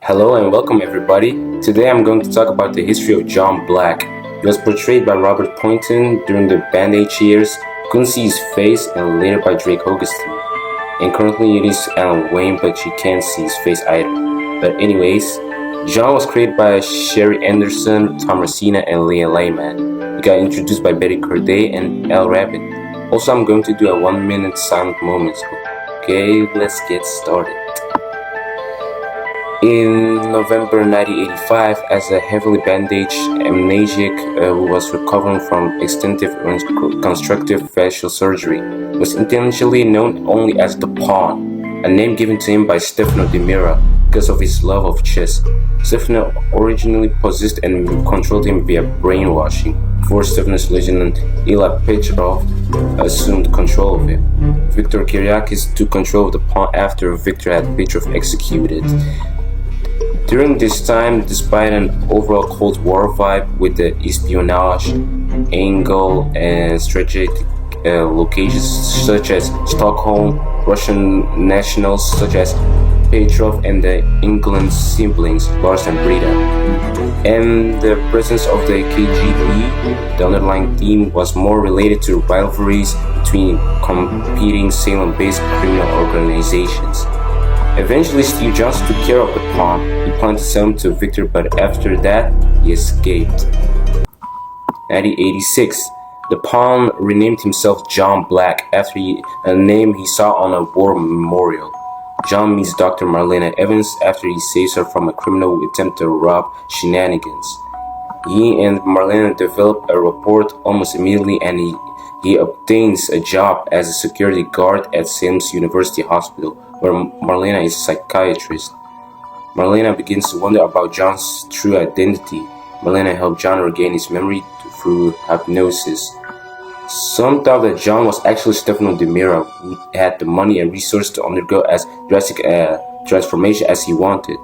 Hello and welcome everybody. Today I'm going to talk about the history of John Black. He was portrayed by Robert Poynton during the Band Age years, couldn't see his face, and later by Drake Hogestyn. And currently it is Alan Wayne, but you can't see his face either. But anyways, John was created by Sherry Anderson, Tom Racina, and Leah Lyman. He got introduced by Betty Corday and Al Rabbit. Also, I'm going to do a 1-minute silent moment. Okay, let's get started. In November 1985, as a heavily bandaged amnesiac who was recovering from extensive reconstructive facial surgery, was intentionally known only as the Pawn, a name given to him by Stephano because of his love of chess. Stephano originally possessed and controlled him via brainwashing, before Stephano's lieutenant Ila Petrov assumed control of him. Victor Kyriakis took control of the Pawn after Victor had Petrov executed. During this time, despite an overall Cold War vibe with the espionage angle and strategic locations such as Stockholm, Russian nationals such as Petrov and the England siblings Lars and Brita, and the presence of the KGB, the underlying theme was more related to rivalries between competing Salem-based criminal organizations. Eventually, Steve Johnson took care of the Pawn. He planned to sell him to Victor, but after that, he escaped. 1986, the Pawn renamed himself John Black after a name he saw on a war memorial. John meets Dr. Marlena Evans after he saves her from a criminal who attempted to rob shenanigans. He and Marlena develop a rapport almost immediately, and he obtains a job as a security guard at Salem's University Hospital, where Marlena is a psychiatrist. Marlena begins to wonder about John's true identity. Marlena helped John regain his memory through hypnosis. Some thought that John was actually Stephano who had the money and resources to undergo as drastic a transformation as he wanted.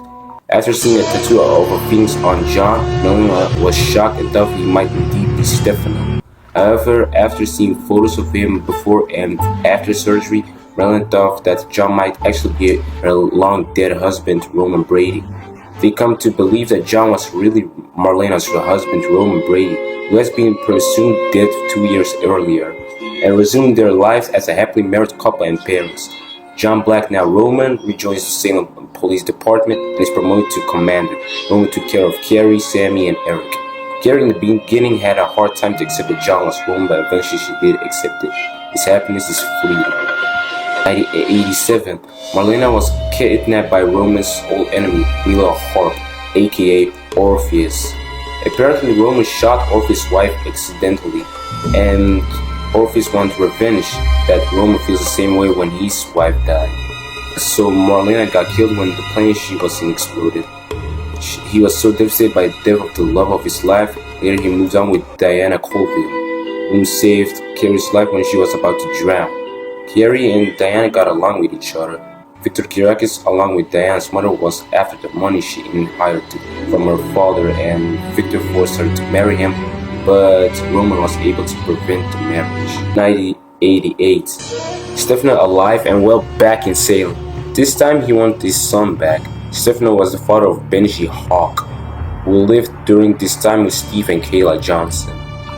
After seeing a tattoo of a phoenix on John, Marlena was shocked and thought he might indeed be Stephano. However, after seeing photos of him before and after surgery, Marlena thought that John might actually be her long-dead husband, Roman Brady. They come to believe that John was really Marlena's husband, Roman Brady, who has been presumed dead 2 years earlier, and resumed their lives as a happily married couple and parents. John Black, now Roman, rejoins the Salem Police Department and is promoted to commander. Roman took care of Carrie, Sammy, and Eric. Carrie in the beginning had a hard time to accept that John was Roman, but eventually she did accept it. His happiness is fleeting. 1987, Marlena was kidnapped by Roman's old enemy, Milo Harp, aka Orpheus. Apparently, Roman shot Orpheus' wife accidentally, and Orpheus wants revenge that Roman feels the same way when his wife died. So Marlena got killed when the plane she was in exploded. He was so devastated by the death of the love of his life. Later he moved on with Diana Colville, whom saved Carrie's life when she was about to drown. Carrie and Diana got along with each other. Victor Kyriakis, along with Diana's mother, was after the money she inherited from her father, and Victor forced her to marry him, but Roman was able to prevent the marriage. 1988. Stephano alive and well back in Salem. This time he wanted his son back. Stephano was the father of Benji Hawk, who lived during this time with Steve and Kayla Johnson.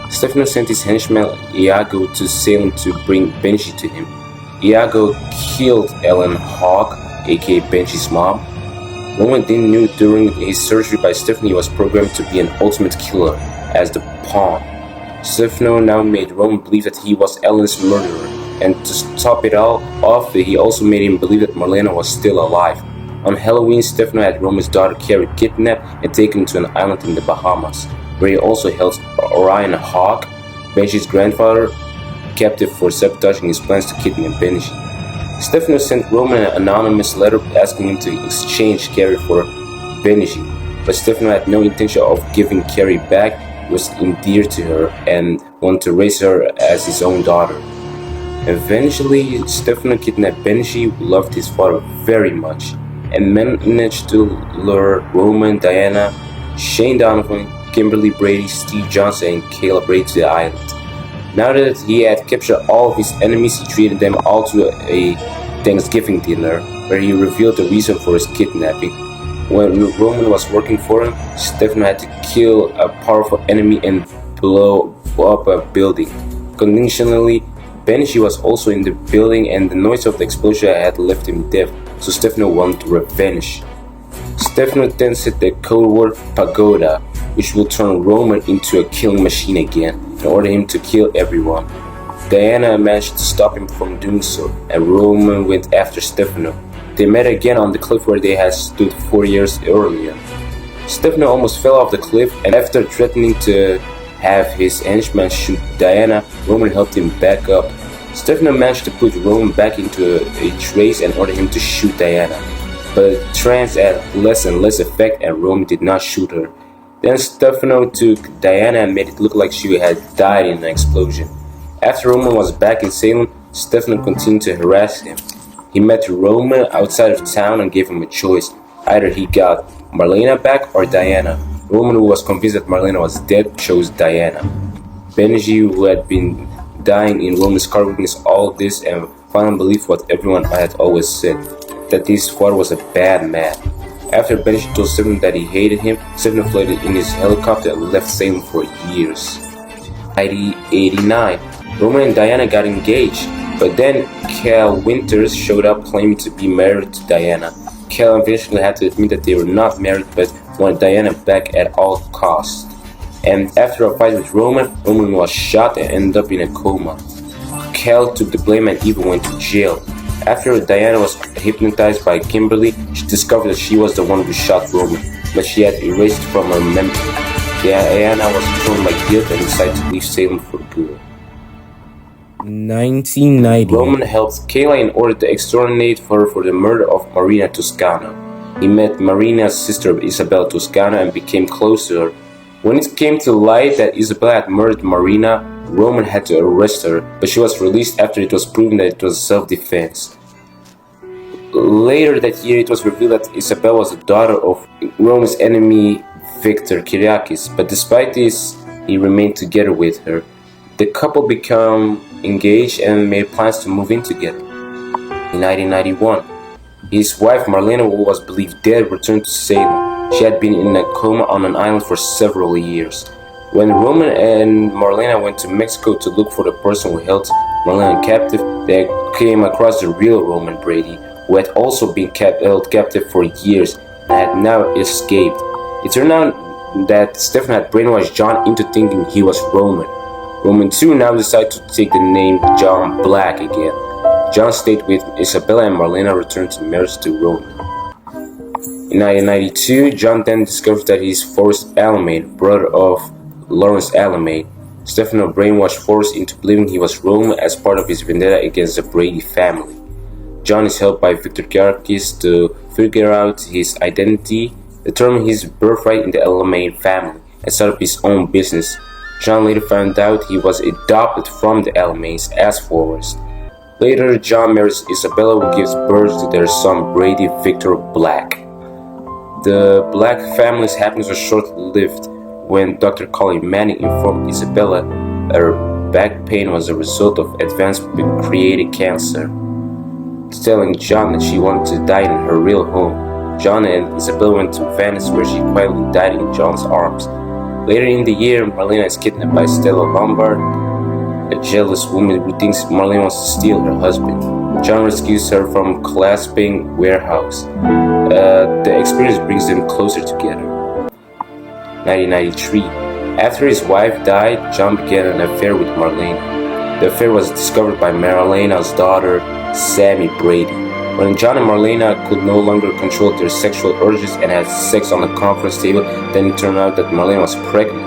Stephano sent his henchman Iago to Salem to bring Benji to him. Iago killed Ellen Hawk, aka Benji's mom. Roman then knew during his surgery by Stephano he was programmed to be an ultimate killer, as the Pawn. Stephano now made Roman believe that he was Ellen's murderer, and to top it all off, he also made him believe that Marlena was still alive. On Halloween, Stephano had Roman's daughter Carrie kidnapped and taken to an island in the Bahamas, where he also held Orion Hawk, Benji's grandfather, captive for sabotaging his plans to kidnap Benji. Stephano sent Roman an anonymous letter asking him to exchange Carrie for Benji. but Stephano had no intention of giving Carrie back. He was endeared to her and wanted to raise her as his own daughter. Eventually, Stephano kidnapped Benji, who loved his father very much, and managed to lure Roman, Diana, Shane Donovan, Kimberly Brady, Steve Johnson, and Kayla Brady to the island. Now that he had captured all of his enemies, he treated them all to a Thanksgiving dinner, where he revealed the reason for his kidnapping. When Roman was working for him, Stephano had to kill a powerful enemy and blow up a building. Conditionally, Benji was also in the building and the noise of the explosion had left him deaf, so Stephano wanted revenge. Stephano then said the code word Pagoda, which will turn Roman into a killing machine again, and order him to kill everyone. Diana managed to stop him from doing so, and Roman went after Stephano. They met again on the cliff where they had stood 4 years earlier. Stephano almost fell off the cliff, and after threatening to have his henchman shoot Diana, Roman helped him back up. Stephano managed to put Roman back into a trace and ordered him to shoot Diana, but the trance had less and less effect and Roman did not shoot her. Then Stephano took Diana and made it look like she had died in an explosion. After Roman was back in Salem, Stephano continued to harass him. He met Roman outside of town and gave him a choice. Either he got Marlena back or Diana. Roman, who was convinced that Marlena was dead, chose Diana. Benji, who had been dying in Roman's car, witnessed all this and finally believed what everyone had always said, that his father was a bad man. After Benji told Stephano that he hated him, Stephano fled in his helicopter and left Salem for years. 1989, Roman and Diana got engaged, but then Cal Winters showed up claiming to be married to Diana. Cal eventually had to admit that they were not married but wanted Diana back at all costs. And after a fight with Roman was shot and ended up in a coma. Cal took the blame and even went to jail. After Diana was hypnotized by Kimberly, she discovered that she was the one who shot Roman, but she had erased it from her memory. Diana was thrown by guilt and decided to leave Salem for good. 1990. Roman helped Kayla in order to exonerate her for the murder of Marina Toscano. He met Marina's sister Isabella Toscano and became close to her. When it came to light that Isabella had murdered Marina, Roman had to arrest her, but she was released after it was proven that it was self-defense. Later that year, it was revealed that Isabella was the daughter of Roman's enemy Victor Kyriakis, but despite this, he remained together with her. The couple became engaged and made plans to move in together. In 1991, his wife Marlena, who was believed dead, returned to Salem. She had been in a coma on an island for several years. When Roman and Marlena went to Mexico to look for the person who held Marlena captive, they came across the real Roman Brady, who had also been held captive for years and had now escaped. It turned out that Stephano had brainwashed John into thinking he was Roman. Roman too now decided to take the name John Black again. John stayed with Isabella and Marlena returned to marriage to Roman. In 1992, John then discovered that he's Forrest Alamein, brother of Lawrence Alamein. Stephano brainwashed Forrest into believing he was Roman as part of his vendetta against the Brady family. John is helped by Victor Kyriakis to figure out his identity, determine his birthright in the Alamein family, and set up his own business. John later found out he was adopted from the Alameins as Forrest. Later, John marries Isabella, who gives birth to their son Brady Victor Black. The Black family's happiness was short-lived when Dr. Colin Manning informed Isabella her back pain was a result of advanced pancreatic cancer, telling John that she wanted to die in her real home. John and Isabella went to Venice, where she quietly died in John's arms. Later in the year, Marlena is kidnapped by Stella Lombard, a jealous woman who thinks Marlena wants to steal her husband. John rescues her from a collapsing warehouse. The experience brings them closer together. 1993. After his wife died, John began an affair with Marlena. The affair was discovered by Marlena's daughter, Sammy Brady. When John and Marlena could no longer control their sexual urges and had sex on the conference table, then it turned out that Marlena was pregnant.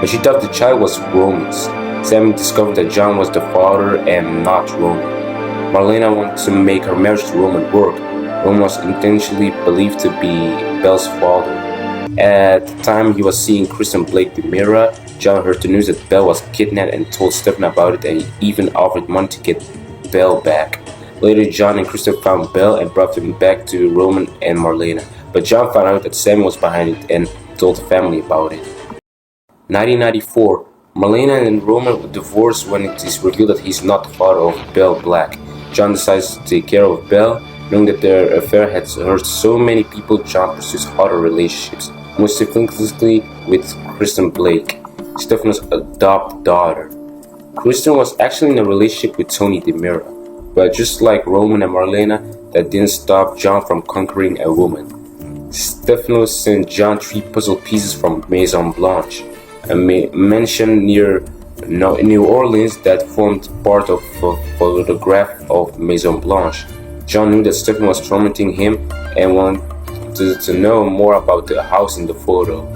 But she thought the child was Roman's. Sammy discovered that John was the father and not Roman. Marlena wanted to make her marriage to Roman work. Roman was intentionally believed to be Belle's father. At the time he was seeing Kristen Blake the mirror, John heard the news that Belle was kidnapped and told Stephano about it, and he even offered money to get Belle back. Later, John and Kristen found Belle and brought them back to Roman and Marlena, but John found out that Sam was behind it and told the family about it. 1994, Marlena and Roman divorce when it is revealed that he's not the father of Belle Black. John decides to take care of Belle. Knowing that their affair had hurt so many people, John pursues other relationships, most significantly with Kristen Blake, Stephano's adopted daughter. Kristen was actually in a relationship with Tony DeMira, but just like Roman and Marlena, that didn't stop John from conquering a woman. Stephano sent John 3 puzzle pieces from Maison Blanche, a mansion near New Orleans that formed part of a photograph of Maison Blanche. John knew that Stephano was tormenting him and wanted to know more about the house in the photo.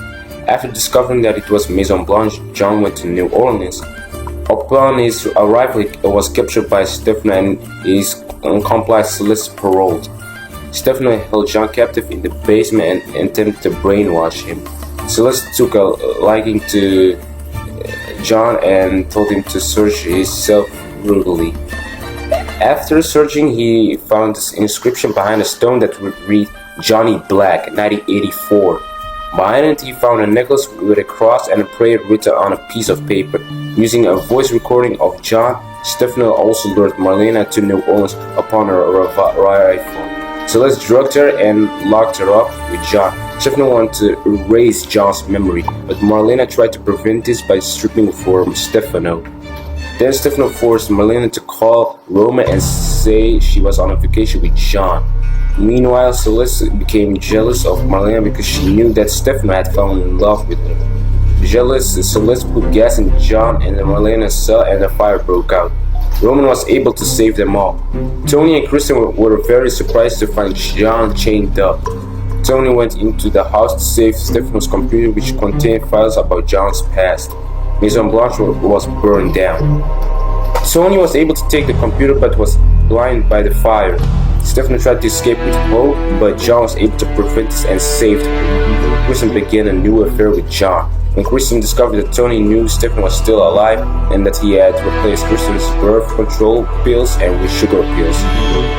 After discovering that it was Maison Blanche, John went to New Orleans. Upon his arrival, he was captured by Stephano and his accomplice Celeste paroled. Stephano held John captive in the basement and attempted to brainwash him. Celeste took a liking to John and told him to search his cell brutally. After searching, he found this inscription behind a stone that would read Johnny Black, 1984. Behind it, he found a necklace with a cross and a prayer written on a piece of paper. Using a voice recording of John, Stephano also lured Marlena to New Orleans upon her arrival. Celeste drugged her and locked her up with John. Stephano wanted to erase John's memory, but Marlena tried to prevent this by stripping from Stephano. Then Stephano forced Marlena to call Roman and say she was on a vacation with John. Meanwhile, Celeste became jealous of Marlena because she knew that Stephano had fallen in love with her. Jealous, Celeste put gas in John and Marlena's cell and a fire broke out. Roman was able to save them all. Tony and Kristen were very surprised to find John chained up. Tony went into the house to save Stephano's computer, which contained files about John's past. Maison Blanche was burned down. Tony was able to take the computer but was blinded by the fire. Stephano tried to escape with hope, but John was able to prevent this and saved her. Kristen began a new affair with John. When Kristen discovered that Tony knew Stephano was still alive and that he had replaced Kristen's birth control pills and with sugar pills,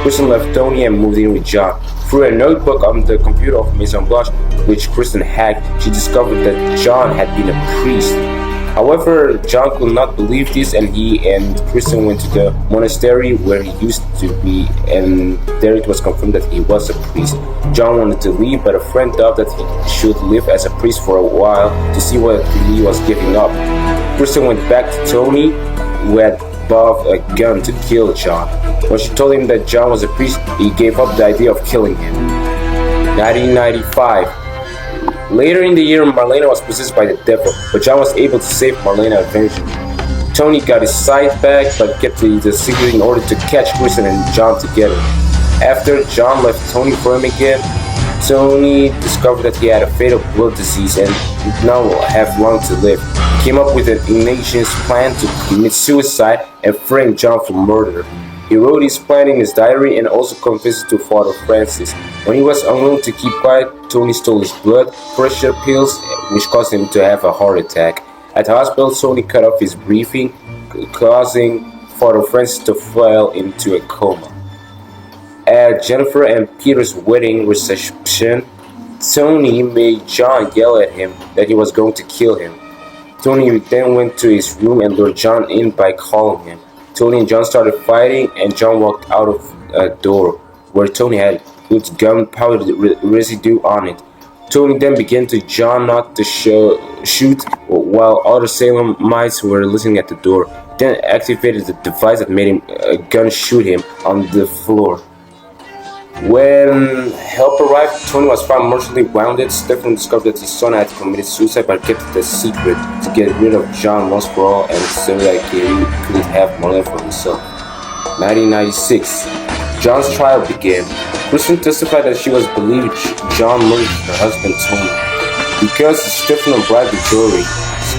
Kristen left Tony and moved in with John. Through a notebook on the computer of Maison Blanche, which Kristen hacked, she discovered that John had been a priest. However, John could not believe this, and he and Kristen went to the monastery where he used to be, and there it was confirmed that he was a priest. John wanted to leave, but a friend thought that he should live as a priest for a while to see what he was giving up. Kristen went back to Tony, who had bought a gun to kill John. When she told him that John was a priest, he gave up the idea of killing him. 1995. Later in the year, Marlena was possessed by the devil, but John was able to save Marlena eventually. Tony got his sight back, but kept the secret in order to catch Kristen and John together. After John left Tony for him again, Tony discovered that he had a fatal blood disease and did not have long to live. He came up with an ingenious plan to commit suicide and frame John for murder. He wrote his plan in his diary and also confessed to Father Francis. When he was unwilling to keep quiet, Tony stole his blood pressure pills, which caused him to have a heart attack. At the hospital, Tony cut off his breathing, causing Father Francis to fall into a coma. At Jennifer and Peter's wedding reception, Tony made John yell at him that he was going to kill him. Tony then went to his room and lured John in by calling him. Tony and John started fighting, and John walked out of a door where Tony had put gunpowder residue on it. Tony then began to John not to shoot while other Salemites were listening at the door. Then activated the device that made him gun shoot him on the floor. When help arrived, Tony was found mortally wounded. Stephano discovered that his son had committed suicide but kept it a secret to get rid of John once for all and so that he could have Marlena for himself. 1996. John's trial began. Kristen testified that she was believed John murdered her husband Tony. Because Stephano bribed the jury,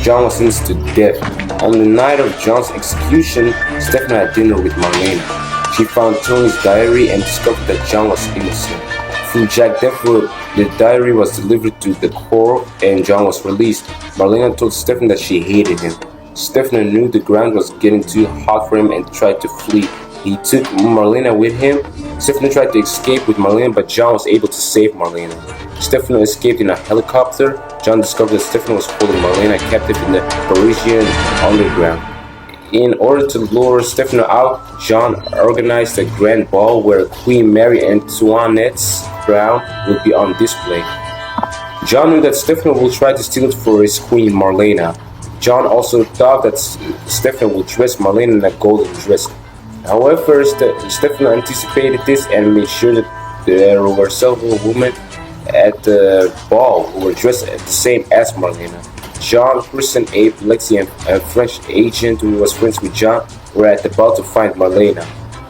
John was sentenced to death. On the night of John's execution, Stephano had dinner with Marlena. She found Tony's diary and discovered that John was innocent. Through Jack Devereaux, the diary was delivered to the court and John was released. Marlena told Stephano that she hated him. Stephano knew the ground was getting too hot for him and tried to flee. He took Marlena with him. Stephano tried to escape with Marlena, but John was able to save Marlena. Stephano escaped in a helicopter. John discovered that Stephano was holding Marlena captive in the Parisian underground. In order to lure Stephano out, John organized a grand ball where Queen Marie Antoinette's crown would be on display. John knew that Stephano would try to steal it for his queen Marlena. John also thought that Stephano would dress Marlena in a golden dress. However, Stephano anticipated this and made sure that there were several women at the ball who were dressed the same as Marlena. John, Kristen, Abe, Lexi, and a French agent who was friends with John were at the ball to find Marlena.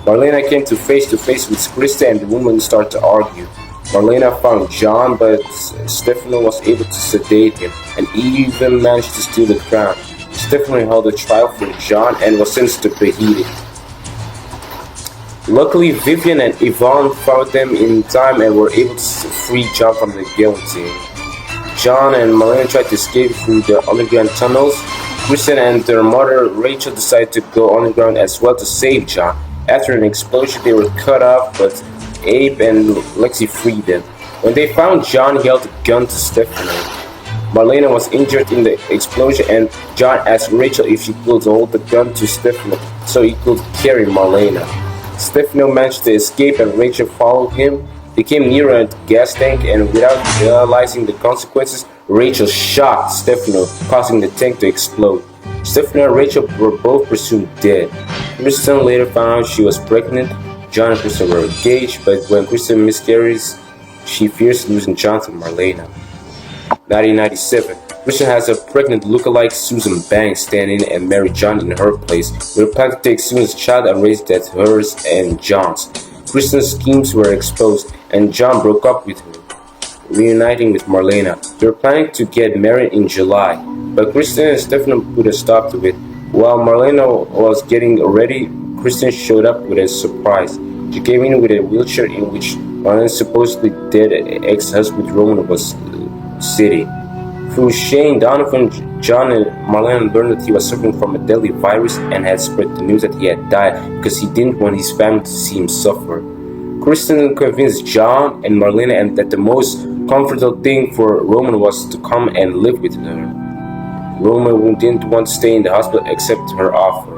Marlena came to face with Kristen and the women started to argue. Marlena found John, but Stephano was able to sedate him and even managed to steal the crown. Stephano held a trial for John and was sentenced to beheading. Luckily, Vivian and Yvonne found them in time and were able to free John from the guillotine. John and Marlena tried to escape through the underground tunnels. Kristen and their mother Rachel decided to go underground as well to save John. After an explosion, they were cut off, but Abe and Lexi freed them. When they found John, he held a gun to Stephano. Marlena was injured in the explosion, and John asked Rachel if she could hold the gun to Stephano so he could carry Marlena. Stephano managed to escape, and Rachel followed him. They came near a gas tank, and without realizing the consequences, Rachel shot Stephano, causing the tank to explode. Stephano and Rachel were both presumed dead. Kristen later found out she was pregnant. John and Kristen were engaged, but when Kristen miscarries, she fears losing John to Marlena. 1997. Kristen has a pregnant lookalike Susan Banks stand in and marry John in her place. They were planning to take Susan's child and raise it as hers and John's. Kristen's schemes were exposed, and John broke up with her, reuniting with Marlena. They were planning to get married in July, but Kristen and Stephano put a stop to it. While Marlena was getting ready, Kristen showed up with a surprise. She came in with a wheelchair in which Marlena's supposedly dead ex-husband Roman was sitting. Through Shane Donovan, John and Marlena learned that he was suffering from a deadly virus and had spread the news that he had died because he didn't want his family to see him suffer. Kristen convinced John and Marlena and that the most comfortable thing for Roman was to come and live with her. Roman didn't want to stay in the hospital except her offer.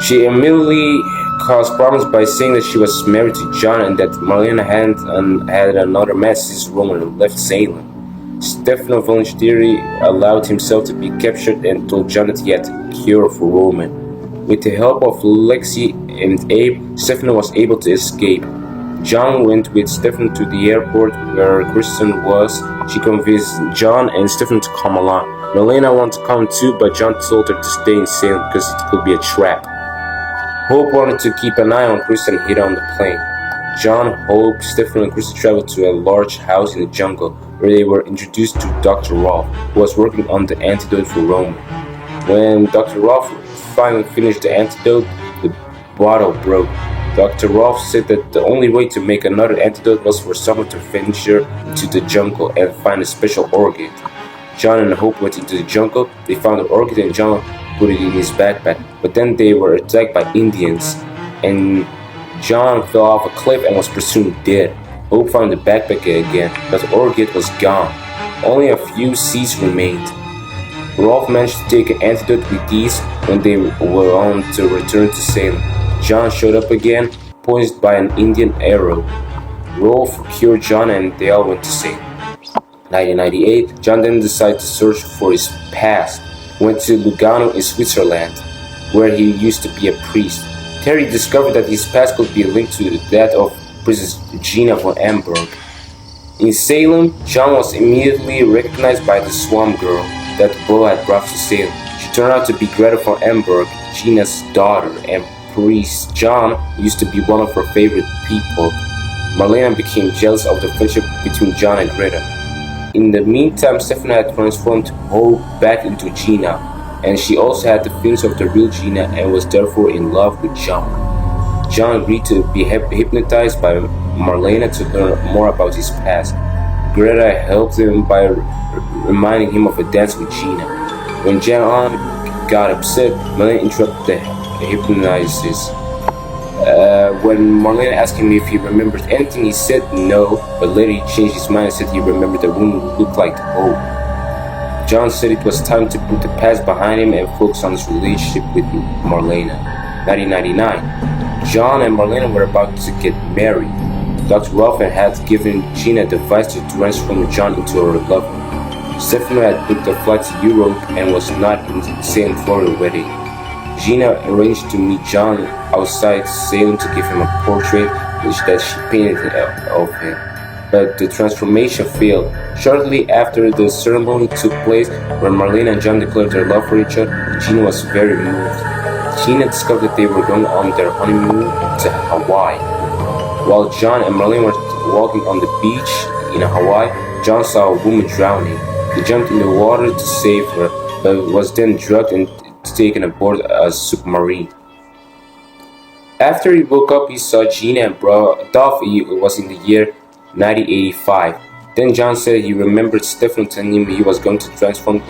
She immediately caused problems by saying that she was married to John and that Marlena had another man since Roman left Salem. Stephano voluntarily allowed himself to be captured and told John that he had a cure for Roman. With the help of Lexi and Abe, Stephano was able to escape. John went with Stephano to the airport where Kristen was. She convinced John and Stephano to come along. Marlena wanted to come too, but John told her to stay in Salem because it could be a trap. Hope wanted to keep an eye on Kristen and hid on the plane. John, Hope, Stephano, and Kristen traveled to a large house in the jungle where they were introduced to Dr. Rolfe, who was working on the antidote for Roman. When Dr. Rolfe finally finished the antidote, the bottle broke. Dr. Rolfe said that the only way to make another antidote was for someone to venture into the jungle and find a special orchid. John and Hope went into the jungle. They found the orchid and John put it in his backpack, but then they were attacked by Indians, and John fell off a cliff and was presumed dead. Hope found the backpack again, but the orchid was gone. Only a few seeds remained. Rolfe managed to take an antidote with these when they were on to return to Salem. John showed up again, poisoned by an Indian arrow. Rolfe cured John and they all went to Salem. 1998, John then decided to search for his past. Went to Lugano in Switzerland, where he used to be a priest. Terry discovered that his past could be linked to the death of Princess Gina von Amberg. In Salem, John was immediately recognized by the swamp girl that Bo had brought to Salem. She turned out to be Greta von Amberg, Gina's daughter, and priest John used to be one of her favorite people. Marlena became jealous of the friendship between John and Greta. In the meantime, Stephano had transformed Hope back into Gina, and she also had the feelings of the real Gina and was therefore in love with John. John agreed to be hypnotized by Marlena to learn more about his past. Greta helped him by reminding him of a dance with Gina. When John got upset, Marlena interrupted the hypnosis. When Marlena asked him if he remembered anything, he said no, but later he changed his mind and said he remembered the woman who looked like Hope. John said it was time to put the past behind him and focus on his relationship with Marlena. 1999. John and Marlena were about to get married. Dr. Ruffin had given Gina a device to transform John into her lover. Stephano had booked a flight to Europe and was not in Salem, Florida wedding. Gina arranged to meet John outside Salem to give him a portrait that she painted of him. But the transformation failed. Shortly after the ceremony took place, when Marlena and John declared their love for each other, Gina was very moved. Gina discovered that they were going on their honeymoon to Hawaii. While John and Marlena were walking on the beach in Hawaii, John saw a woman drowning. He jumped in the water to save her, but was then drugged and taken aboard a submarine. After he woke up, he saw Gina and Duffy. It was in the year 1985. Then John said he remembered Stephano telling him he was going to transform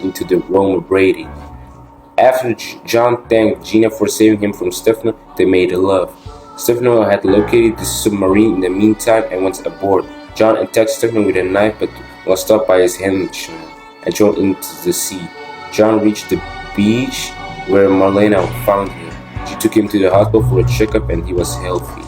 into the Roma Brady. After John thanked Gina for saving him from Stephano, they made love. Stephano had located the submarine in the meantime and went aboard. John attacked Stephano with a knife but was stopped by his henchman and thrown into the sea. John reached the beach where Marlena found him. She took him to the hospital for a checkup and he was healthy.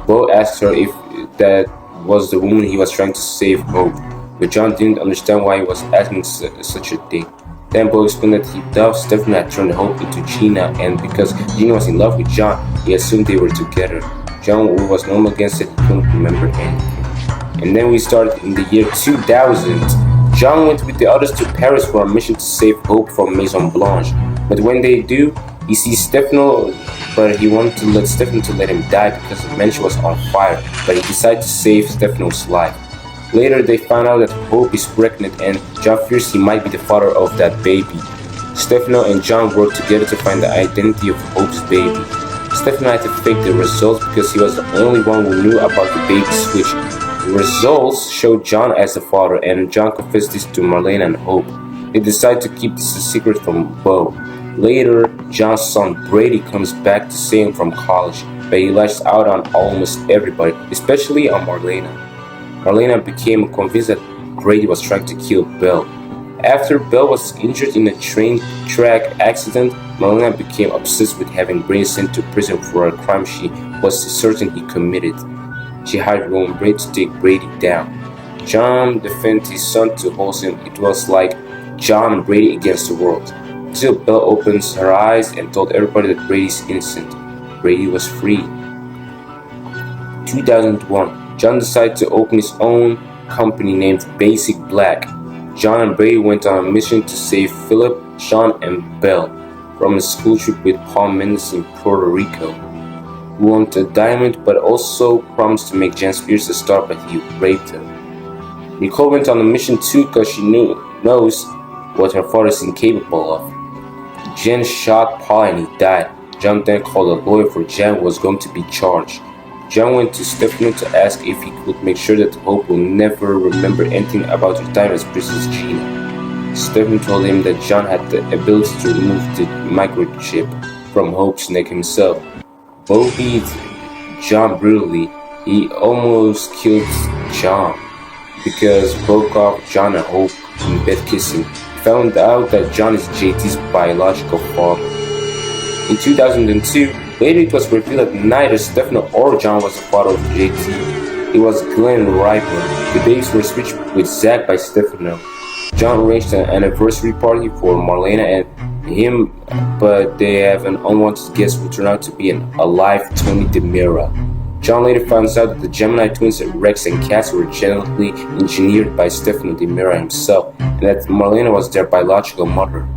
Bo asked her if that was the woman he was trying to save, Hope, but John didn't understand why he was asking such a thing. Then Bo explained that he thought Stephano had turned Hope into Gina, and because Gina was in love with John, he assumed they were together. John, who was normal again, said he couldn't remember anything. And then we started in the year 2000. John went with the others to Paris for a mission to save Hope from Maison Blanche. But when they do, he sees Stephano, but he wanted to let Stephano let him die because the mansion was on fire. But he decided to save Stephano's life. Later, they found out that Hope is pregnant, and John fears he might be the father of that baby. Stephano and John worked together to find the identity of Hope's baby. Stephano had to fake the results because he was the only one who knew about the baby switch. The results showed John as the father, and John confessed this to Marlena and Hope. They decided to keep this a secret from Bo. Later, John's son Brady comes back to Salem from college, but he lashed out on almost everybody, especially on Marlena. Marlena became convinced that Brady was trying to kill Belle. After Belle was injured in a train track accident, Marlena became obsessed with having Brady sent to prison for a crime she was certain he committed. She hired Roman Brady to take Brady down. John defended his son to Holson. It was like John and Brady against the world. Until Belle opens her eyes and told everybody that Brady's innocent. Brady was free. 2001. John decided to open his own company named Basic Black. John and Brady went on a mission to save Philip, Sean, and Belle from a school trip with Paul Mendes in Puerto Rico, who wanted a diamond but also promised to make Jen Spears a star, but he raped her. Nicole went on the mission too because she knows what her father is incapable of. Jen shot Paul and he died. John then called a lawyer for Jen, who was going to be charged. John went to Stephano to ask if he could make sure that Hope will never remember anything about her time as Princess Gina. Stephano told him that John had the ability to remove the microchip from Hope's neck himself. Bo beat John brutally. He almost killed John because broke off John and Hope in bed kissing. He found out that John is JT's biological father. In 2002, later it was revealed that neither Stephano or John was the father of JT. It was Glenn Riper. The dates were switched with Zach by Stephano. John arranged an anniversary party for Marlena and him, but they have an unwanted guest who turned out to be an alive Tony DeMira. John later finds out that the Gemini twins Rex and Cass were genetically engineered by Stephano DeMira himself, and that Marlena was their biological mother.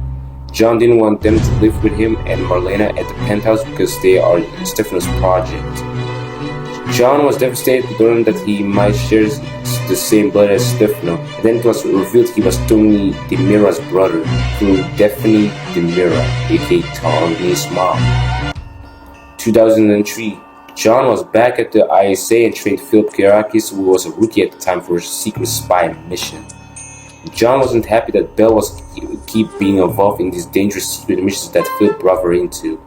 John didn't want them to live with him and Marlena at the penthouse because they are Stephano's project. John was devastated to learn that he might share the same blood as Stephano, and then it was revealed he was Tony DeMira's brother through Daphne DeMira, aka Tony's mom. 2003, John was back at the ISA and trained Philip Kourakis, who was a rookie at the time, for a secret spy mission. John wasn't happy that Belle was keep being involved in these dangerous secret missions that Philip brought her into.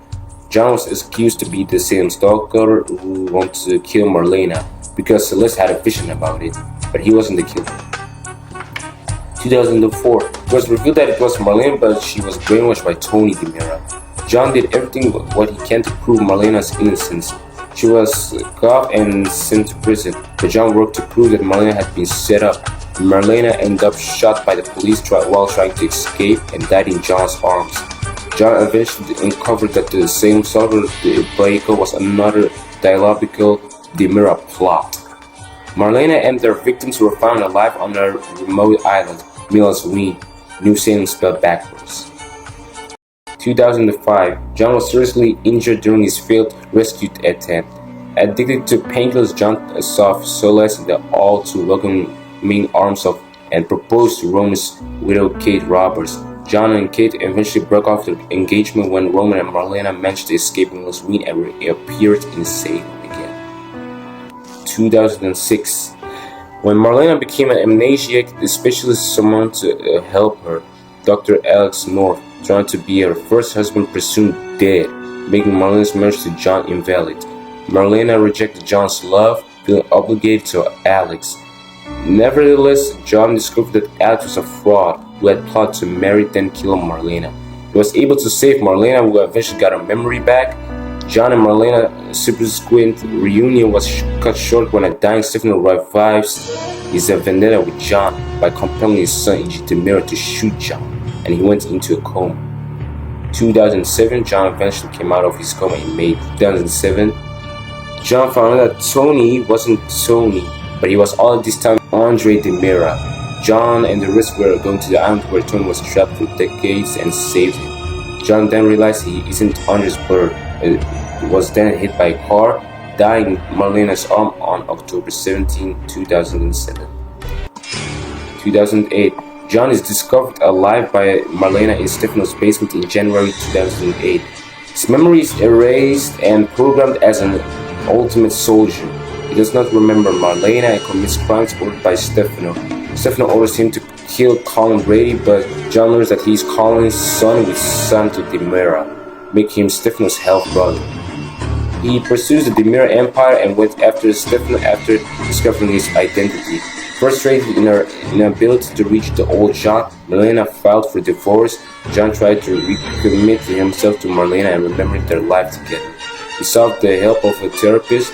John was accused to be the same stalker who wanted to kill Marlena because Celeste had a vision about it, but he wasn't the killer. 2004, it was revealed that it was Marlena, but she was brainwashed by Tony DiMera. John did everything what he can to prove Marlena's innocence. She was caught and sent to prison, but John worked to prove that Marlena had been set up. Marlena ended up shot by the police while trying to escape and died in John's arms. John eventually uncovered that the same Salvador vehicle was another diabolical DiMera plot. Marlena and their victims were found alive on a remote island, Miller's Ween, New Salem spelled backwards. 2005, John was seriously injured during his failed rescue attempt. Addicted to painkillers, John saw Celeste in the all-too-welcoming arms of and proposed to Roman's widow Kate Roberts. John and Kate eventually broke off their engagement when Roman and Marlena managed to escape Miller's Ween and reappeared in Salem again. 2006, when Marlena became an amnesiac, the specialist summoned to help her, Dr. Alex North, trying to be her first husband, presumed dead, making Marlena's marriage to John invalid. Marlena rejected John's love, feeling obligated to Alex. Nevertheless, John discovered that Alex was a fraud who had plotted to marry then kill Marlena. He was able to save Marlena, who eventually got her memory back. John and Marlena's subsequent reunion was cut short when a dying Stephano revives his vendetta with John by compelling his son E.G. DiMera to shoot John, and he went into a coma. 2007, John eventually came out of his coma in May 2007. John found out that Tony wasn't Tony, but he was all this time Andre DiMera. John and the rest were going to the island where Tony was trapped for decades and saved him. John then realized he isn't Andre's brother. It was then hit by a car, dying Marlena's arm on October 17, 2007. 2008, John is discovered alive by Marlena in Stephano's basement in January 2008. His memory is erased and programmed as an ultimate soldier. He does not remember Marlena and commits crimes ordered by Stephano. Stephano orders him to kill Colin Brady, but John learns that he is Colin's son with Santo DiMera, making him Stephano's half brother. He pursues the DiMera empire and went after Stephano after discovering his identity. Frustrated in her inability to reach the old John, Marlena filed for divorce. John tried to recommit himself to Marlena and remembered their life together. He sought the help of a therapist,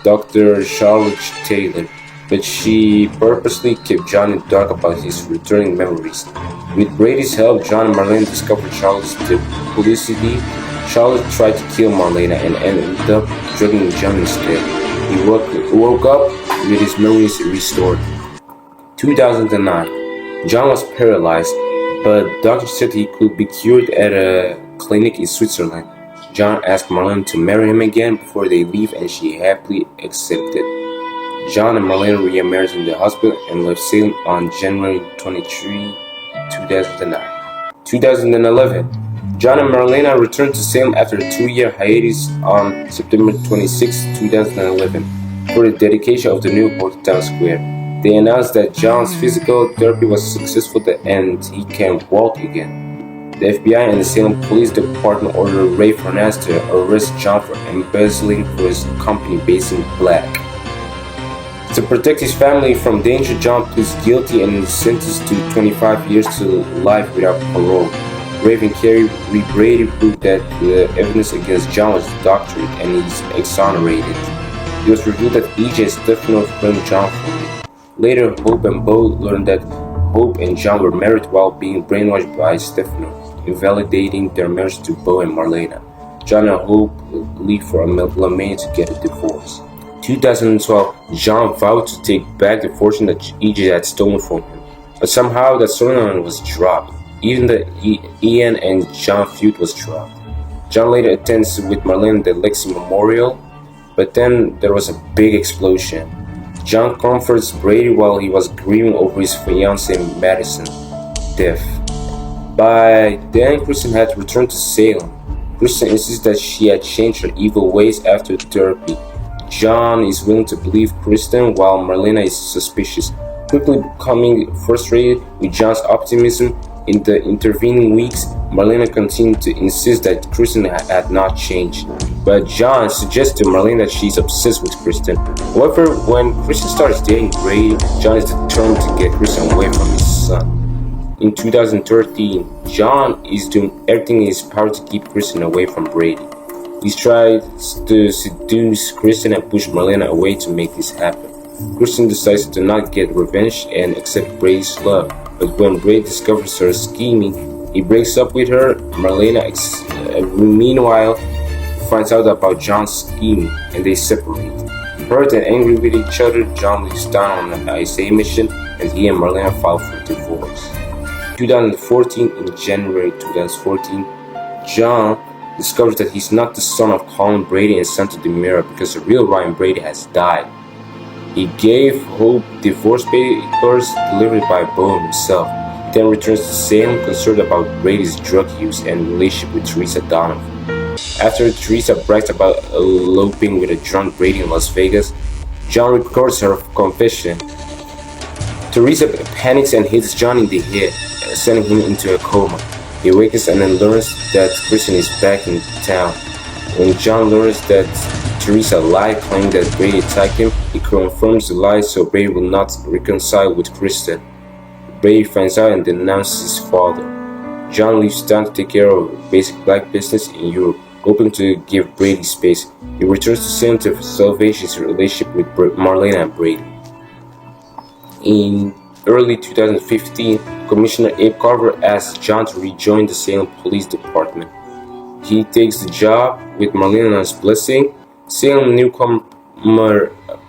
Dr. Charlotte Taylor, but she purposely kept John in the dark about his returning memories. With Brady's help, John and Marlena discovered Charlotte's duplicity. Charlotte tried to kill Marlena and ended up drugging John instead. He woke up with his memories restored. 2009. John was paralyzed, but doctors said he could be cured at a clinic in Switzerland. John asked Marlena to marry him again before they leave, and she happily accepted. John and Marlena remarried in the hospital and left Salem on January 23, 2009. 2011. John and Marlena returned to Salem after a 2-year hiatus on September 26, 2011, for the dedication of the new Hotel Town Square. They announced that John's physical therapy was successful and he can walk again. The FBI and the Salem Police Department ordered Ray Fernandez to arrest John for embezzling for his company based in Black. To protect his family from danger, John pleads guilty and is sentenced to 25 years to life without parole. Raven Carey Brady proved that the evidence against John was doctored and he's exonerated. It was revealed that E.J. and Stephano blamed John for it. Later, Hope and Bo learned that Hope and John were married while being brainwashed by Stephano, invalidating their marriage to Bo and Marlena. John and Hope leave for Alameda to get a divorce. 2012, John vowed to take back the fortune that EJ had stolen from him, but somehow that storyline was dropped. Even the Ian and John feud was dropped. John later attends with Marlena the Lexi Memorial, but then there was a big explosion. John comforts Brady while he was grieving over his fiancée Madison's death. By then, Kristen had returned to Salem. Kristen insists that she had changed her evil ways after therapy. John is willing to believe Kristen, while Marlena is suspicious. Quickly becoming frustrated with John's optimism in the intervening weeks, Marlena continued to insist that Kristen had not changed. But John suggests to Marlena that she's obsessed with Kristen. However, when Kristen starts dating Brady, John is determined to get Kristen away from his son. In 2013, John is doing everything in his power to keep Kristen away from Brady. He tries to seduce Kristen and push Marlena away to make this happen. Kristen decides to not get revenge and accept Brady's love, but when Brady discovers her scheming, he breaks up with her. Marlena, meanwhile, finds out about John's scheme and they separate. Hurt and angry with each other, John leaves town on an ISA mission and he and Marlena file for divorce. In January 2014, John discovers that he's not the son of Colin Brady and Santa DiMera because the real Ryan Brady has died. He gave Hope divorce papers delivered by Bo himself. He then returns to Salem concerned about Brady's drug use and relationship with Teresa Donovan. After Teresa brags about eloping with a drunk Brady in Las Vegas, John records her confession. Teresa panics and hits John in the head, sending him into a coma. He awakens and then learns that Kristen is back in town. When John learns that Teresa lied, claiming that Brady attacked him, he confirms the lie so Brady will not reconcile with Kristen. Brady finds out and denounces his father. John leaves town to take care of basic black business in Europe, hoping to give Brady space. He returns to Salem to salvage his relationship with Marlena and Brady. In early 2015, Commissioner Abe Carver asks John to rejoin the Salem Police Department. He takes the job with Marlena's blessing. Salem newcomer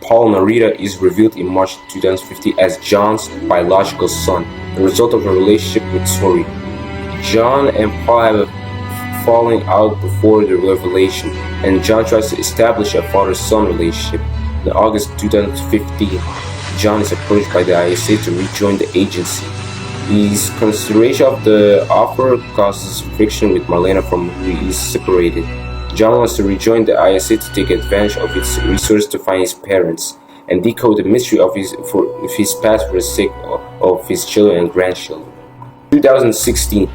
Paul Narita is revealed in March 2015 as John's biological son, the result of a relationship with Tori. John and Paul have a falling out before the revelation, and John tries to establish a father-son relationship. In August 2015, John is approached by the ISA to rejoin the agency. His consideration of the offer causes friction with Marlena, from whom he is separated. John wants to rejoin the ISA to take advantage of its resources to find his parents and decode the mystery of his past for the sake of his children and grandchildren. In 2016,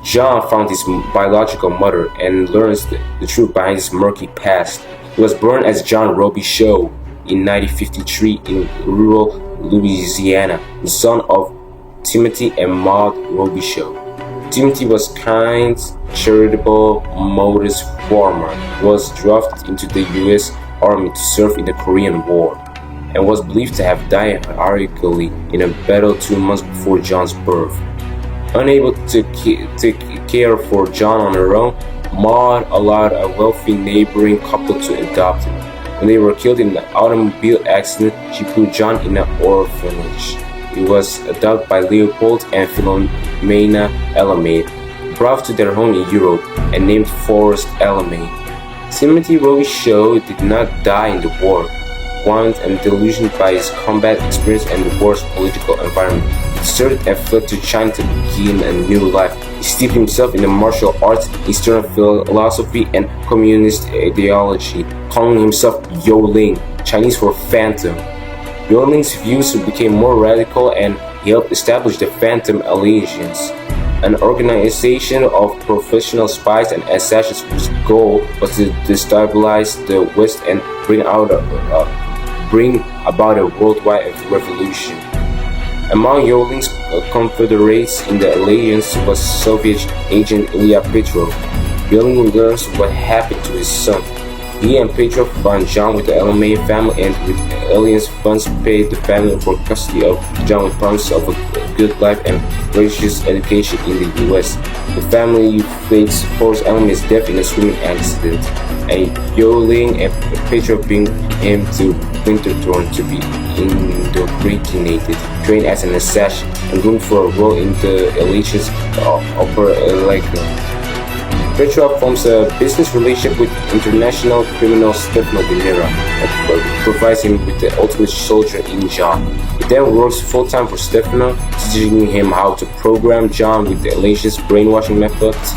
John found his biological mother and learns the truth behind his murky past. He was born as John Robichaud in 1953 in rural Louisiana, the son of Timothy and Maud Robichaud. Timothy was kind, charitable, modest farmer, was drafted into the U.S. Army to serve in the Korean War, and was believed to have died heroically in a battle 2 months before John's birth. Unable to take care for John on her own, Maud allowed a wealthy neighboring couple to adopt him. When they were killed in an automobile accident, she put John in an orphanage. He was adopted by Leopold and Philomena Elamade, brought to their home in Europe, and named Forrest Elamade. Timothy Robichaud did not die in the war. Wound and delusioned by his combat experience and the war's political environment, he deserted and fled to China to begin a new life. He steeped himself in the martial arts, Eastern philosophy, and communist ideology, calling himself Yo-Ling, Chinese for phantom. Yo-Ling's views became more radical and he helped establish the Phantom Alliance, an organization of professional spies and assassins whose goal was to destabilize the West and bring about a worldwide revolution. Among Yo-Ling's confederates in the alliance was Soviet agent Ilya Petrov. Yo-Ling learns what happened to his son. He and Petrov found John with the Elamade family, and with alliance funds paid the family for custody of John with promise of a good life and religious education in the US. The family fakes Forrest Elamade's death in a swimming accident, and Yo-Ling and Petrov bring him to Winterthorne to be indoctrinated, trained as an assassin, and groomed for a role in the alliance's upper legal. Petrov forms a business relationship with international criminal Stephano that provides him with the ultimate soldier in John. He then works full-time for Stephano, teaching him how to program John with the alliance's brainwashing methods.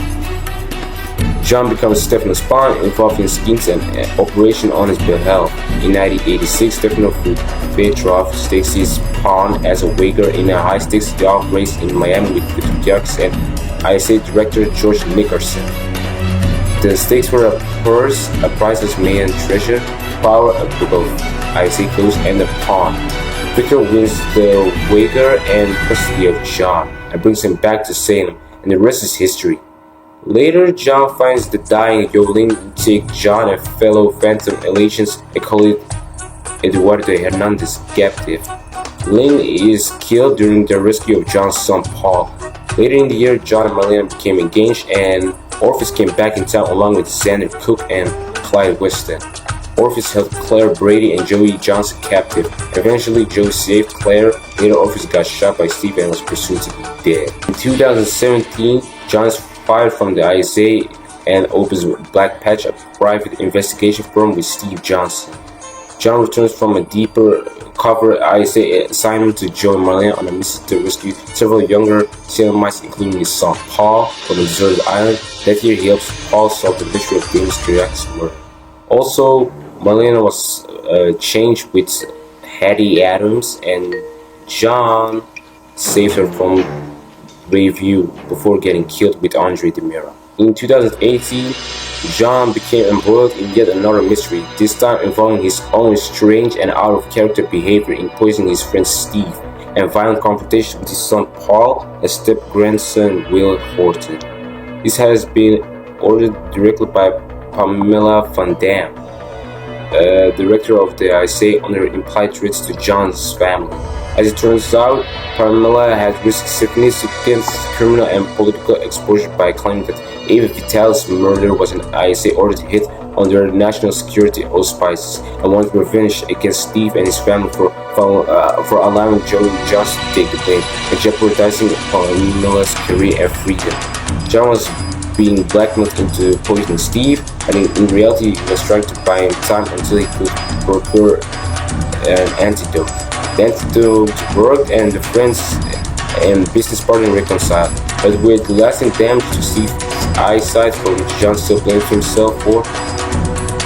John becomes Stephano's pawn, involved in schemes and operation on his behalf. In 1986, Stephano Petrov stakes his pawn as a wager in a high-stakes dog race in Miami with Peter Jacks and ISA director George Nickerson. The stakes were a purse, a priceless maiden treasure, power, a book of ISA clues, and a pawn. Victor wins the wager and custody of John and brings him back to Salem, and the rest is history. Later, John finds the dying Yolin who take John and fellow Phantom Allegiance and call it Eduardo Hernandez captive. Lynn is killed during the rescue of John's son Paul. Later in the year, John and Marlena became engaged, and Orpheus came back in town along with Xander Cook and Clyde Weston. Orpheus held Claire Brady and Joey Johnson captive. Eventually, Joe saved Claire. Later, Orpheus got shot by Steve and was presumed to be dead. In 2017, John is fired from the ISA and opens Black Patch, a private investigation firm with Steve Johnson. John returns from a deeper cover ISA assignment to Joe and Marlena on a mission to rescue several younger Salemites, including his son Paul, from a deserted island. That year, he helps Paul solve the mystery of James Kiriak's murder. Also, Marlena was changed with Hattie Adams, and John saved her from Review before getting killed with Andre DeMira. In 2018, John became embroiled in yet another mystery, this time involving his own strange and out-of-character behavior in poisoning his friend Steve, and violent confrontation with his son Paul and step-grandson Will Horton. This has been ordered directly by Pamela Van Dam, director of the ISA, under implied threats to John's family. As it turns out, Pamela had risked significant criminal and political exposure by claiming that Ava Vitalis' murder was an ISA-ordered hit under national security auspices, and wanted revenge against Steve and his family for allowing Joey Johnson to take the blame and jeopardizing Pamela's career and freedom. John was being blackmailed into poisoning Steve, and in reality he was trying to buy him time until he could procure an antidote. The antidote worked, and the friends and business partner reconciled, but with lasting damage to Steve's eyesight, for which John still blamed himself for.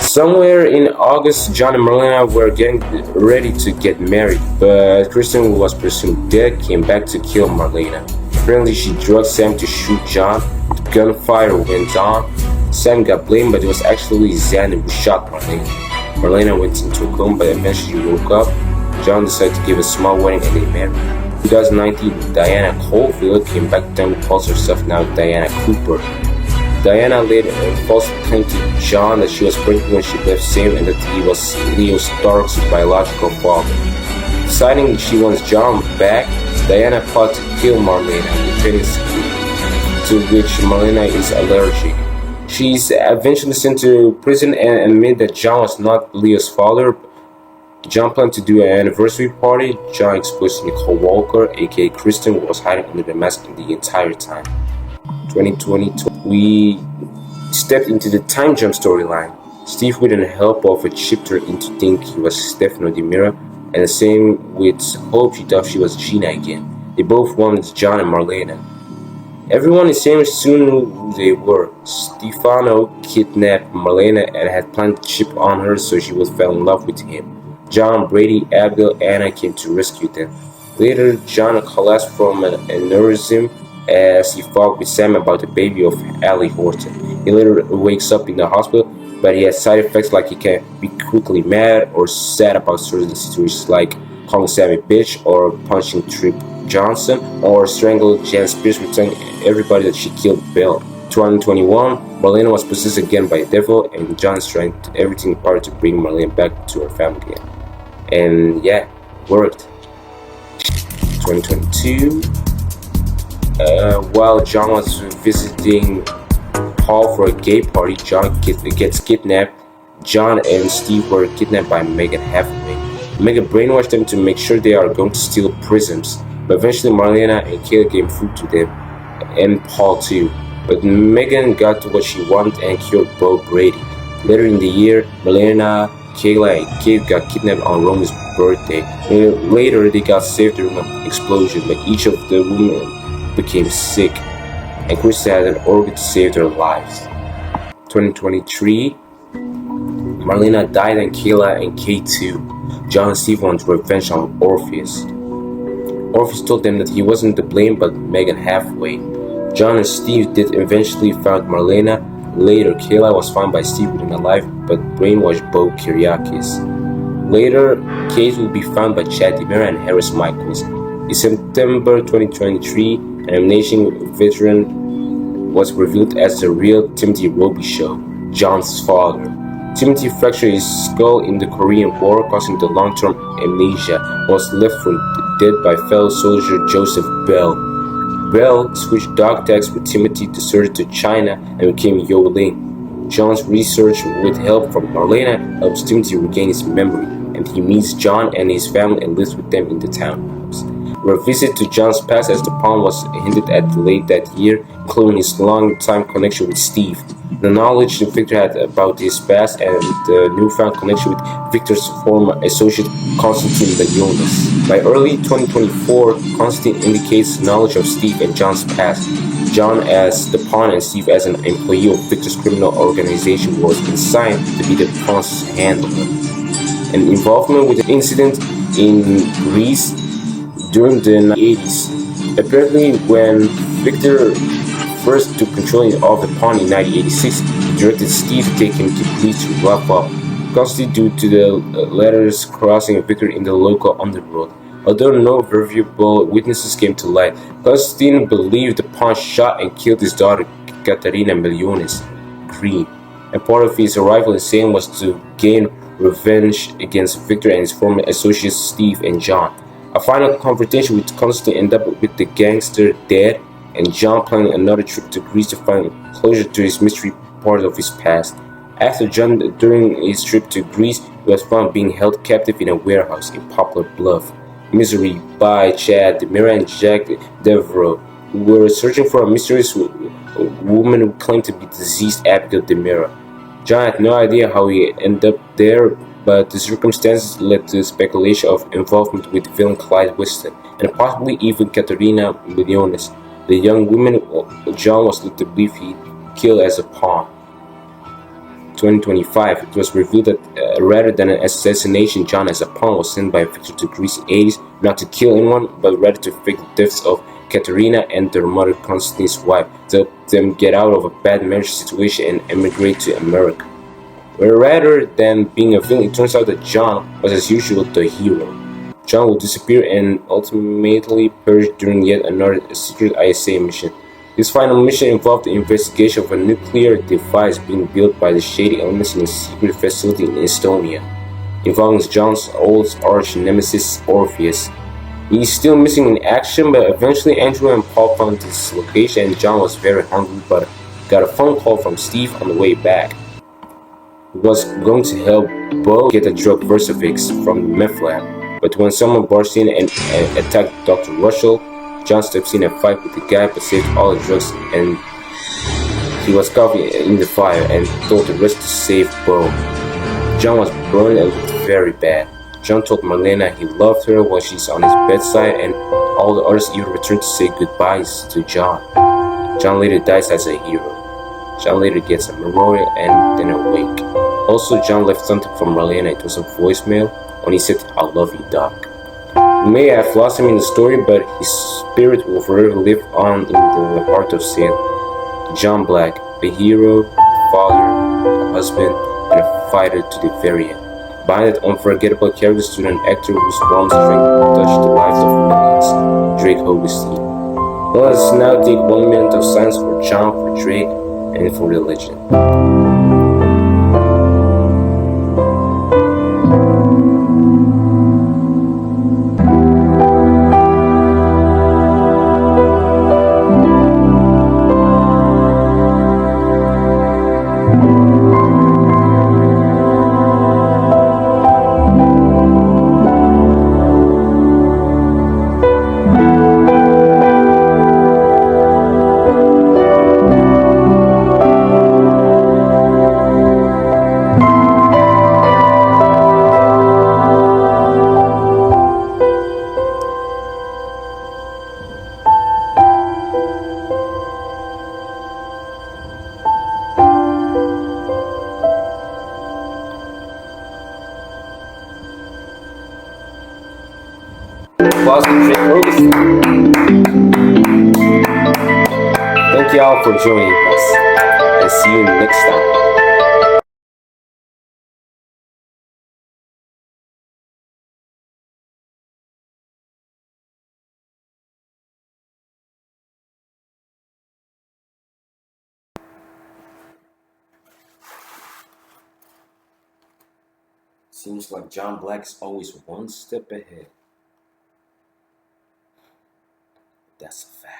Somewhere in August, John and Marlena were getting ready to get married, but Kristen, who was presumed dead, came back to kill Marlena. Apparently, she drugged Sam to shoot John. The gunfire went on. Sam got blamed, but it was actually Xander who shot Marlena. Marlena went into a coma, but eventually woke up. John decided to give a small wedding, and they married. In 2019, Diana Colville came back to town and calls herself now Diana Cooper. Diana laid a false claim to John that she was pregnant when she left Sam and that he was Leo Stark's biological father. Deciding she wants John back, Diana plotted to kill Marlena with pregnancy, to which Marlena is allergic. She's eventually sent to prison and admitted that John was not Leo's father. John planned to do an anniversary party. John exposed Nicole Walker, aka Kristen, who was hiding under the mask the entire time. 2022, we stepped into the time jump storyline. Steve, with the help of it, shipped her into think he was Stephano DeMira, and the same with Hope. She thought she was Gina again. They both wanted John and Marlena. Everyone in Salem soon knew who they were. Stephano kidnapped Marlena and had planned to chip on her so she would fall in love with him. John, Brady, Abigail, Anna came to rescue them. Later, John collapsed from an aneurysm as he fought with Sam about the baby of Allie Horton. He later wakes up in the hospital, but he has side effects like he can be quickly mad or sad about certain situations, like calling Sam a bitch or punching Trip Johnson, or strangle Jan Spears, telling everybody that she killed Bill. 2021, Marlena was possessed again by a devil, and John's trying everything apart to bring Marlena back to her family again. And yeah, worked. 2022, while John was visiting Paul for a gay party, John gets kidnapped. John and Steve were kidnapped by Megan Hathaway. Megan brainwashed them to make sure they are going to steal prisms, but eventually Marlena and Kayla gave food to them, and Paul too. But Megan got what she wanted and killed Bo Brady. Later in the year, Marlena, Kayla, and Kate got kidnapped on Roman's birthday. Later, they got saved during an explosion, but each of the women became sick, and Krista had an organ to save their lives. 2023, Marlena died and Kayla and Kate too. John and Steve wanted revenge on Orpheus. Orpheus told them that he wasn't to blame but Megan halfway. John and Steve did eventually find Marlena. Later, Kayla was found by Steve within alive but brainwashed Bo Kyriakis. Later, Kate will be found by Chad DiMera and Harris Michaels. In September 2023, an Amnesian veteran was revealed as the real Timothy Roby Show, John's father. Timothy fractured his skull in the Korean War, causing the long-term amnesia, was left for dead by fellow soldier Joseph Bell. Bell switched dog tags with Timothy, deserted to China, and became Yo Ling. John's research, with help from Marlena, helps Timothy regain his memory, and he meets John and his family and lives with them in the townhouse. A visit to John's past as the pawn was hinted at late that year, including his long-time connection with Steve. The knowledge Victor had about his past and the newfound connection with Victor's former associate Constantine Leonis. By early 2024, Constantine indicates knowledge of Steve and John's past. John as the pawn and Steve as an employee of Victor's criminal organization was assigned to be the pawn's handler. An involvement with the incident in Greece during the 80s. Apparently, when Victor first took control of the pawn in 1986, he directed Steve to take him to Greece to rough up, custody due to the latter's crossing Victor in the local underworld. Although no verifiable witnesses came to light, Constantine believed the pawn shot and killed his daughter Katerina Miliones Green, and part of his arrival in Salem was to gain revenge against Victor and his former associates Steve and John. A final confrontation with Constantine ended up with the gangster dead, and John planning another trip to Greece to find closure to his mystery part of his past. After John, during his trip to Greece, he was found being held captive in a warehouse in Poplar Bluff, Missouri by Chad DiMera and Jack Devereaux, who were searching for a mysterious woman who claimed to be deceased Abigail DiMera. John had no idea how he ended up there, but the circumstances led to speculation of involvement with villain Clyde Weston, and possibly even Katerina Miliones, the young woman John was led to believe he killed as a pawn. 2025, it was revealed that rather than an assassination, John as a pawn was sent by Victor to Greece in the 80s, not to kill anyone, but rather to fake the deaths of Katerina and their mother Constantine's wife, to help them get out of a bad marriage situation and emigrate to America. But rather than being a villain, it turns out that John was, as usual, the hero. John will disappear and ultimately perish during yet another secret ISA mission. This final mission involved the investigation of a nuclear device being built by the shady elements in a secret facility in Estonia, involving John's old arch nemesis Orpheus. He is still missing in action, but eventually Andrew and Paul found his location and John was very hungry but got a phone call from Steve on the way back. He was going to help Bo get a drug Versafix from the meth lab, but when someone barged in and attacked Dr. Russell, John steps in and fight with the guy but saved all the drugs, and he was caught in the fire and told the rest to save Bo. John was burned and looked very bad. John told Marlena he loved her while she's on his bedside, and all the others even returned to say goodbyes to John. John later dies as a hero. John later gets a memorial and then a wake. Also, John left something for Marlena. It was a voicemail when he said, "I love you, Doc." We may have lost him in the story, but his spirit will forever live on in the heart of Salem. John Black, a hero, a father, a husband, and a fighter to the very end. Behind that unforgettable character stood an actor whose warm strength touched the lives of millions, Drake Hogestyn. Let us now take 1 minute of silence for John, for Drake, and for the legend. Thank y'all for joining us, and see you next time. Seems like John Black's always one step ahead. That's a fact.